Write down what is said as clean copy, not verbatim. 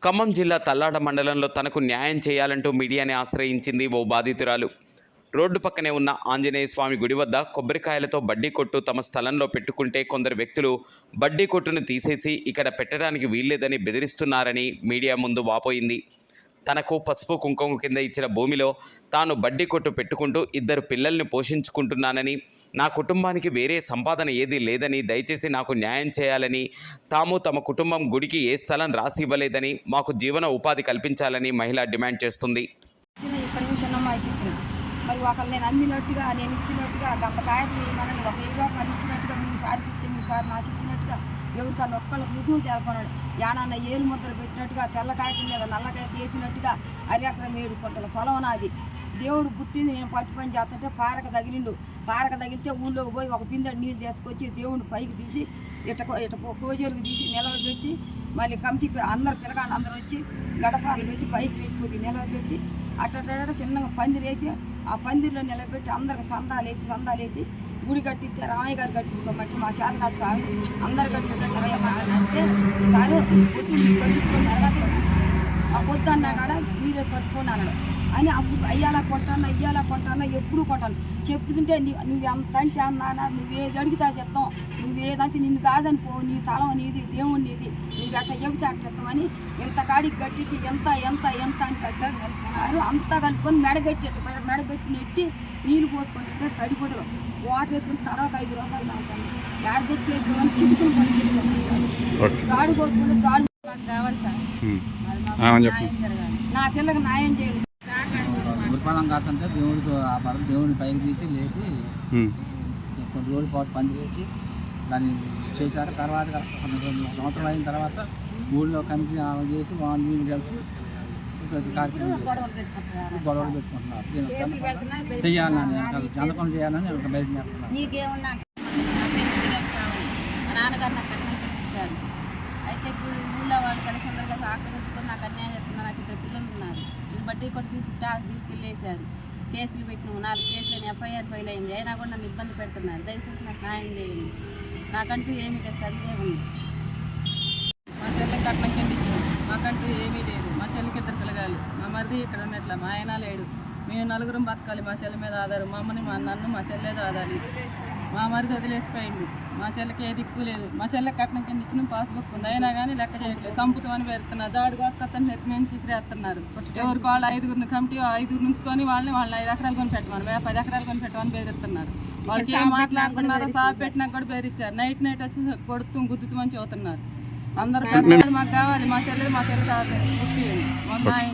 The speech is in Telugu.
ఖమ్మం జిల్లా తల్లాడ మండలంలో తనకు న్యాయం చేయాలంటూ మీడియాని ఆశ్రయించింది ఓ బాధితురాలు. రోడ్డు పక్కనే ఉన్న ఆంజనేయ స్వామి గుడి వద్ద కొబ్బరికాయలతో బడ్డీ కొట్టు తమ స్థలంలో పెట్టుకుంటే కొందరు వ్యక్తులు బడ్డీ కొట్టును తీసేసి ఇక్కడ పెట్టడానికి వీల్లేదని బెదిరిస్తున్నారని మీడియా ముందు వాపోయింది. తనకు పసుపు కుంకుమ కింద ఇచ్చిన భూమిలో తాను బడ్డీ కొట్టు పెట్టుకుంటూ 2 పిల్లల్ని పోషించుకుంటున్నానని, నా కుటుంబానికి వేరే సంపాదన ఏదీ లేదని, దయచేసి నాకు న్యాయం చేయాలని, తాము తమ కుటుంబం గుడికి ఏ స్థలం రాసి ఇవ్వలేదని, మాకు జీవన ఉపాధి కల్పించాలని మహిళ డిమాండ్ చేస్తుంది. మరి ఒకళ్ళు నేను అమ్మినట్టుగా, నేను ఇచ్చినట్టుగా, గంత కాగితం ఇవ్వమని 1000 రూపాయలు ఇచ్చినట్టుగా, మీ సార్కి ఇస్తే మీ సార్ నాకు ఇచ్చినట్టుగా, ఎవరికన్నా ఒక్కళ్ళకి రుజువు తెలపన్నాడు. యానన్న ఏలు ముద్ర పెట్టినట్టుగా, తెల్ల కాగితం మీద నల్ల కాగితం వేసినట్టుగా, 7 గుంటల పొలం నాది. దేవుడు పుట్టింది నేను పట్టి పని చేస్తుంటే పారక తగిలిండు. పారక తగిలితే ఊళ్ళోకి పోయి ఒక బిందెడు నీళ్ళు తీసుకొచ్చి దేవుడిని పైకి తీసి ఇట కోజేరుకు తీసి నిలవబెట్టి, మళ్ళీ కమిటీ అందరు పిల్లగాళ్ళు అందరూ వచ్చి గడపాలు పెట్టి పైకి పెట్టిపోయి నిలవబెట్టి అట్ట చిన్నగా పందిరేసి ఆ పందిరిలో నిలబెట్టి అందరికి సందాలేసి గుడి కట్టిస్తే రామయ్య గారు కట్టించుకోమంటే మా శాల కాదు సార్ అందరు కట్టించినట్టు అంటే సారు పొద్దు కట్టించుకొని అడగదు ఆ పొద్దు అన్నా కాడ మీరే కట్టుకొని అన్నాడు అని అప్పుడు అయ్యాలా కొంటానా ఎప్పుడు కొంటాను చెప్పుతుంటే నువ్వు ఎంత అంటే అన్నా నువ్వేది అడిగితే అది చెప్తాం, నువ్వేదంటే నిన్ను కాదని పో, నీ తలం నీది దేవుడు నీది, నువ్వు అట్ట చెబితే అట్ట చెప్తామని ఇంత కాడికి కట్టించి ఎంత అని కట్టారు. అంతా కలుపుకొని మెడబెట్టి నెట్టి నీళ్ళు పోసుకుంటుంటే తడిగుడ్డలు వాటర్ వేసుకుని తడవక 5 రూపాయలు తాగుతాను. ఏడ తెచ్చేసామని చిటుకుని పని చేసుకుంటాను సార్. గాడు కోసుకుంటే గాడు మాకు కావాలి సార్, నా పిల్లకి న్యాయం చేయండి. గురుపాలం కాదంటే దేవుడిని పైకి తీసి లేచి కొన్ని రోజుల పాటు పని చేసి దాన్ని చేశారు. తర్వాత సంవత్సరం అయిన తర్వాత ఊళ్ళో కమిటీ చేసి వాళ్ళు కలిసి గొడవలు పెట్టుకుంటున్నారు. చేయాలని చందపం చేయాలని బయట నాన్నగారు నాకు కట్టించారు. అయితే ఇప్పుడు ఊళ్ళో వాళ్ళు కలిసి అందరిగా ఆక్రమించుకొని నాకు అన్యాయం చేస్తున్నారు. నాకు 2 పిల్లలు ఉన్నారు. నేను బడ్డీ కొట్టి తీసుకెళ్ళేసారు. కేసులు పెట్టినాము, 4 కేసులు ఎఫ్ఐఆర్ ఫైల్ అయింది. అయినా కూడా నన్ను ఇబ్బంది పెడుతున్నారు. దయచేసి నాకు న్యాయం చేయండి. నాకంటూ ఏమీ లేదు, సరిగే ఉంది. మా చెల్లికి కట్నం కింద ఇచ్చారు, మాకంటూ ఏమీ లేదు. మా చెల్లికి 2 పిల్లగాలి, మా మరిది ఇక్కడ ఉన్నట్ల, మా ఆయన లేడు. మేము 4 బతకాలి. మా చెల్లి మీద ఆధారం, మా అమ్మని నన్ను మా చెల్లేదో ఆధారి. మా మరిది వదిలేసిపోయింది. మా చెల్లికి ఏ దిక్కు లేదు. మా చెల్లికి కట్నం కింద ఇచ్చిన పాస్బుక్స్ ఉంది, అయినా కానీ లెక్క చేయట్లేదు. సంపుతామని పెడుతున్నారు. దాడు కోసుకొత్తని ఎత్తుమని చూసిరేస్తున్నారు. ఎవరికి వాళ్ళు 5 కమిటీ 5 నుంచుకొని వాళ్ళని 5 ఎకరాలు కొని పెట్టమని, 10 ఎకరాలు కొని పెట్టమని బెదిరిస్తున్నారు. వాళ్ళకి ఏం మాట్లాడుతున్నారో సాగు పెట్టినాక కూడా బెదిరించారు. నైట్ వచ్చి గుద్దుతామని చదువుతున్నారు. అందరూ మాకు కావాలి. మా చెల్లి తాగుతుంది, మాకు న్యాయం